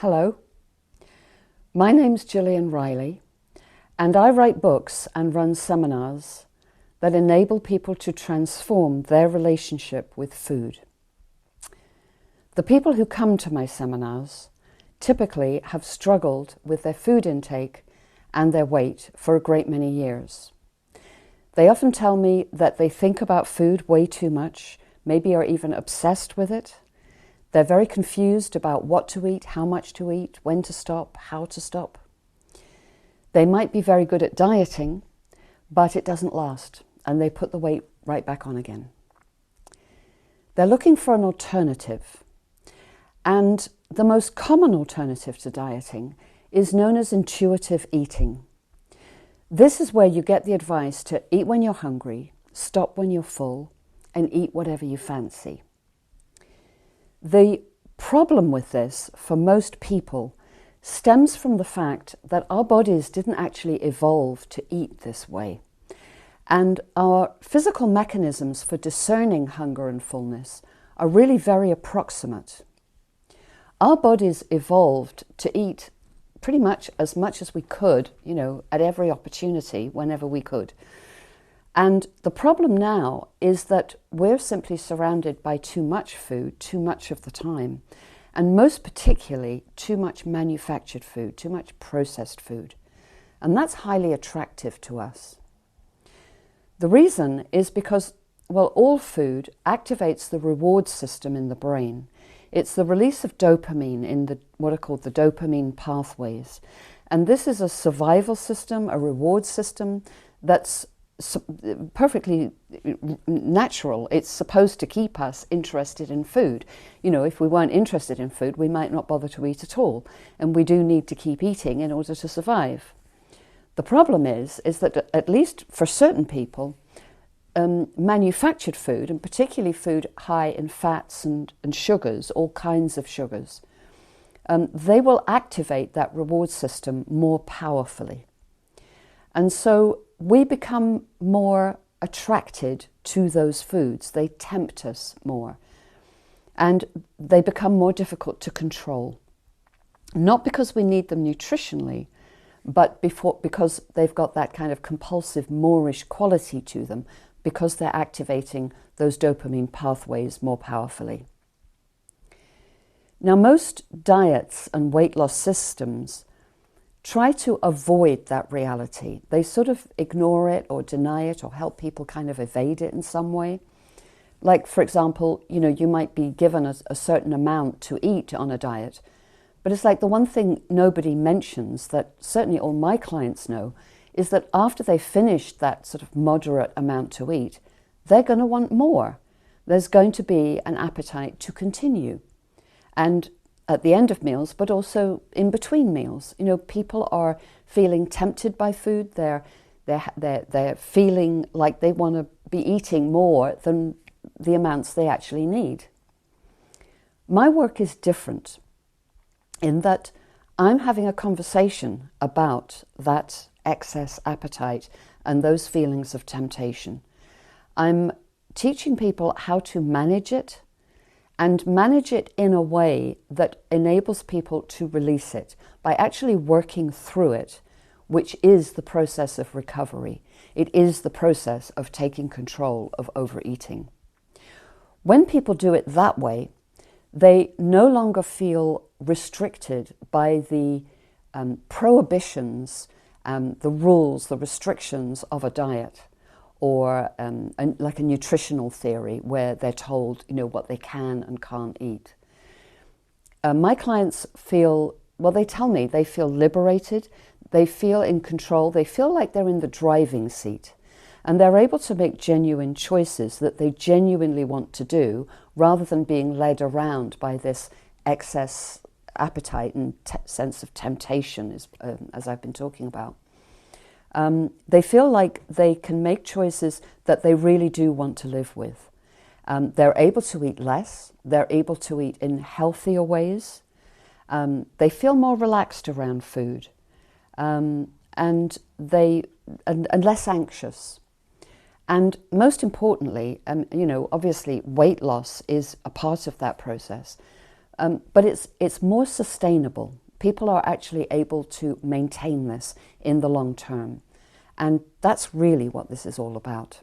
Hello, my name's Gillian Riley, and I write books and run seminars that enable people to transform their relationship with food. The people who come to my seminars typically have struggled with their food intake and their weight for a great many years. They often tell me that they think about food way too much, maybe are even obsessed with it. They're very confused about what to eat, how much to eat, when to stop, how to stop. They might be very good at dieting, but it doesn't last, and they put the weight right back on again. They're looking for an alternative, and the most common alternative to dieting is known as intuitive eating. This is where you get the advice to eat when you're hungry, stop when you're full, and eat whatever you fancy. The problem with this, for most people, stems from the fact that our bodies didn't actually evolve to eat this way. And our physical mechanisms for discerning hunger and fullness are really very approximate. Our bodies evolved to eat pretty much as we could, at every opportunity, whenever we could. And the problem now is that we're simply surrounded by too much food, too much of the time, and most particularly too much manufactured food, too much processed food. And that's highly attractive to us. The reason is because, all food activates the reward system in the brain. It's the release of dopamine in what are called the dopamine pathways. And this is a survival system, a reward system that's perfectly natural. It's supposed to keep us interested in food. If we weren't interested in food, we might not bother to eat at all. And we do need to keep eating in order to survive. The problem is that at least for certain people, manufactured food, and particularly food high in fats and sugars, all kinds of sugars, they will activate that reward system more powerfully. And so we become more attracted to those foods. They tempt us more. And they become more difficult to control. Not because we need them nutritionally, but because they've got that kind of compulsive Moorish quality to them, because they're activating those dopamine pathways more powerfully. Now, most diets and weight loss systems try to avoid that reality. They sort of ignore it or deny it or help people kind of evade it in some way. Like, for example, you might be given a certain amount to eat on a diet, but it's like the one thing nobody mentions that certainly all my clients know is that after they've finished that sort of moderate amount to eat, they're going to want more. There's going to be an appetite to continue. And at the end of meals, but also in between meals. People are feeling tempted by food. They're feeling like they want to be eating more than the amounts they actually need. My work is different in that I'm having a conversation about that excess appetite and those feelings of temptation. I'm teaching people how to manage it, and manage it in a way that enables people to release it by actually working through it, which is the process of recovery. It is the process of taking control of overeating. When people do it that way, they no longer feel restricted by the prohibitions, the rules, the restrictions of a diet, or like a nutritional theory where they're told, what they can and can't eat. My clients feel, they tell me they feel liberated, they feel in control, they feel like they're in the driving seat, and they're able to make genuine choices that they genuinely want to do rather than being led around by this excess appetite and sense of temptation, as I've been talking about. They feel like they can make choices that they really do want to live with. They're able to eat less. They're able to eat in healthier ways. They feel more relaxed around food, and less anxious. And most importantly, obviously weight loss is a part of that process. But it's more sustainable. People are actually able to maintain this in the long term. And that's really what this is all about.